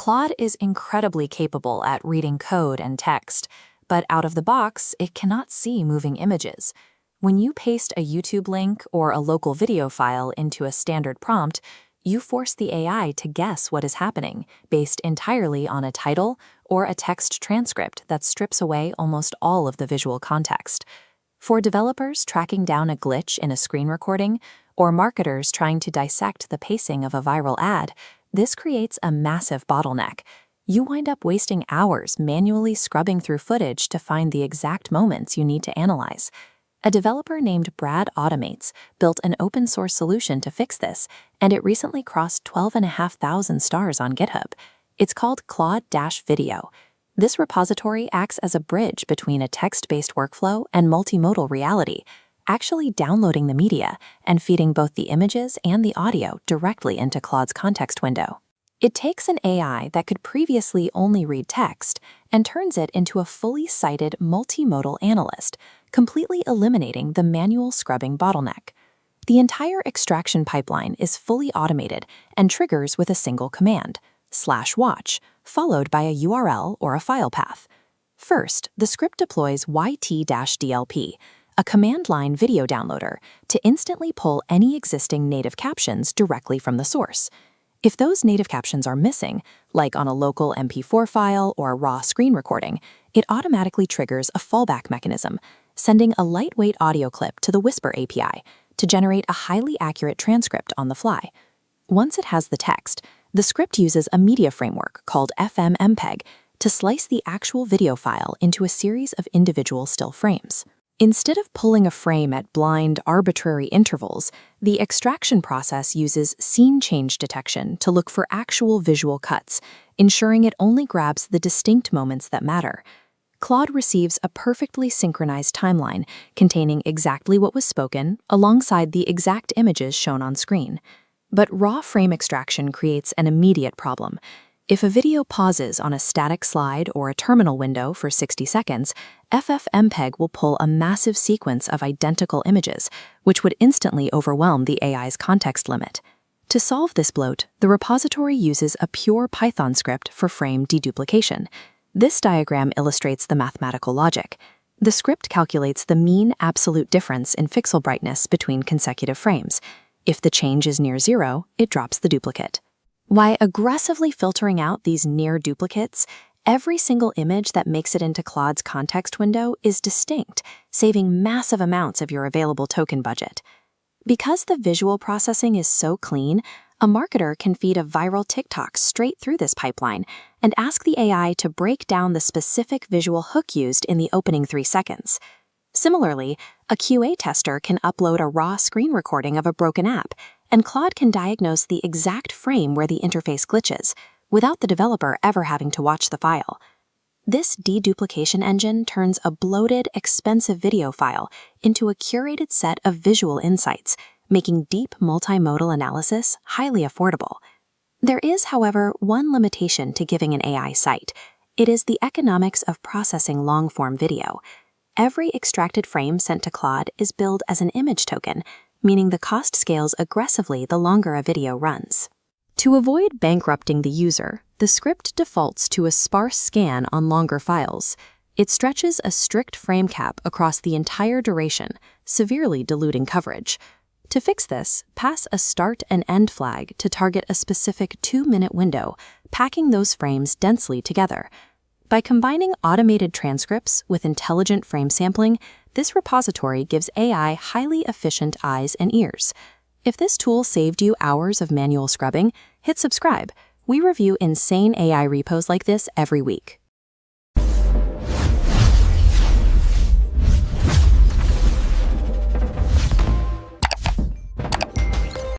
Claude is incredibly capable at reading code and text, but out of the box, it cannot see moving images. When you paste a YouTube link or a local video file into a standard prompt, you force the AI to guess what is happening based entirely on a title or a text transcript that strips away almost all of the visual context. For developers tracking down a glitch in a screen recording or marketers trying to dissect the pacing of a viral ad, this creates a massive bottleneck. You wind up wasting hours manually scrubbing through footage to find the exact moments you need to analyze. A developer named bradautomates built an open-source solution to fix this, and it recently crossed 12,500 stars on GitHub. It's called claude-video. This repository acts as a bridge between a text-based workflow and multimodal reality, actually downloading the media and feeding both the images and the audio directly into Claude's context window. It takes an AI that could previously only read text and turns it into a fully cited multimodal analyst, completely eliminating the manual scrubbing bottleneck. The entire extraction pipeline is fully automated and triggers with a single command, /watch, followed by a URL or a file path. First, the script deploys yt-dlp, a command-line video downloader, to instantly pull any existing native captions directly from the source. If those native captions are missing, like on a local MP4 file or a raw screen recording, it automatically triggers a fallback mechanism, sending a lightweight audio clip to the Whisper API to generate a highly accurate transcript on the fly. Once it has the text, the script uses a media framework called FMmpeg to slice the actual video file into a series of individual still frames. Instead of pulling a frame at blind, arbitrary intervals, the extraction process uses scene change detection to look for actual visual cuts, ensuring it only grabs the distinct moments that matter. Claude receives a perfectly synchronized timeline containing exactly what was spoken alongside the exact images shown on screen. But raw frame extraction creates an immediate problem. If a video pauses on a static slide or a terminal window for 60 seconds, FFmpeg will pull a massive sequence of identical images, which would instantly overwhelm the AI's context limit. To solve this bloat, the repository uses a pure Python script for frame deduplication. This diagram illustrates the mathematical logic. The script calculates the mean absolute difference in pixel brightness between consecutive frames. If the change is near zero, it drops the duplicate. By aggressively filtering out these near duplicates, every single image that makes it into Claude's context window is distinct, saving massive amounts of your available token budget. Because the visual processing is so clean, a marketer can feed a viral TikTok straight through this pipeline and ask the AI to break down the specific visual hook used in the opening 3 seconds. Similarly, a QA tester can upload a raw screen recording of a broken app, and Claude can diagnose the exact frame where the interface glitches, without the developer ever having to watch the file. This deduplication engine turns a bloated, expensive video file into a curated set of visual insights, making deep multimodal analysis highly affordable. There is, however, one limitation to giving an AI sight. It is the economics of processing long-form video. Every extracted frame sent to Claude is billed as an image token, meaning the cost scales aggressively the longer a video runs. To avoid bankrupting the user, the script defaults to a sparse scan on longer files. It stretches a strict frame cap across the entire duration, severely diluting coverage. To fix this, pass a start and end flag to target a specific 2-minute window, packing those frames densely together. By combining automated transcripts with intelligent frame sampling, this repository gives AI highly efficient eyes and ears. If this tool saved you hours of manual scrubbing, hit subscribe. We review insane AI repos like this every week.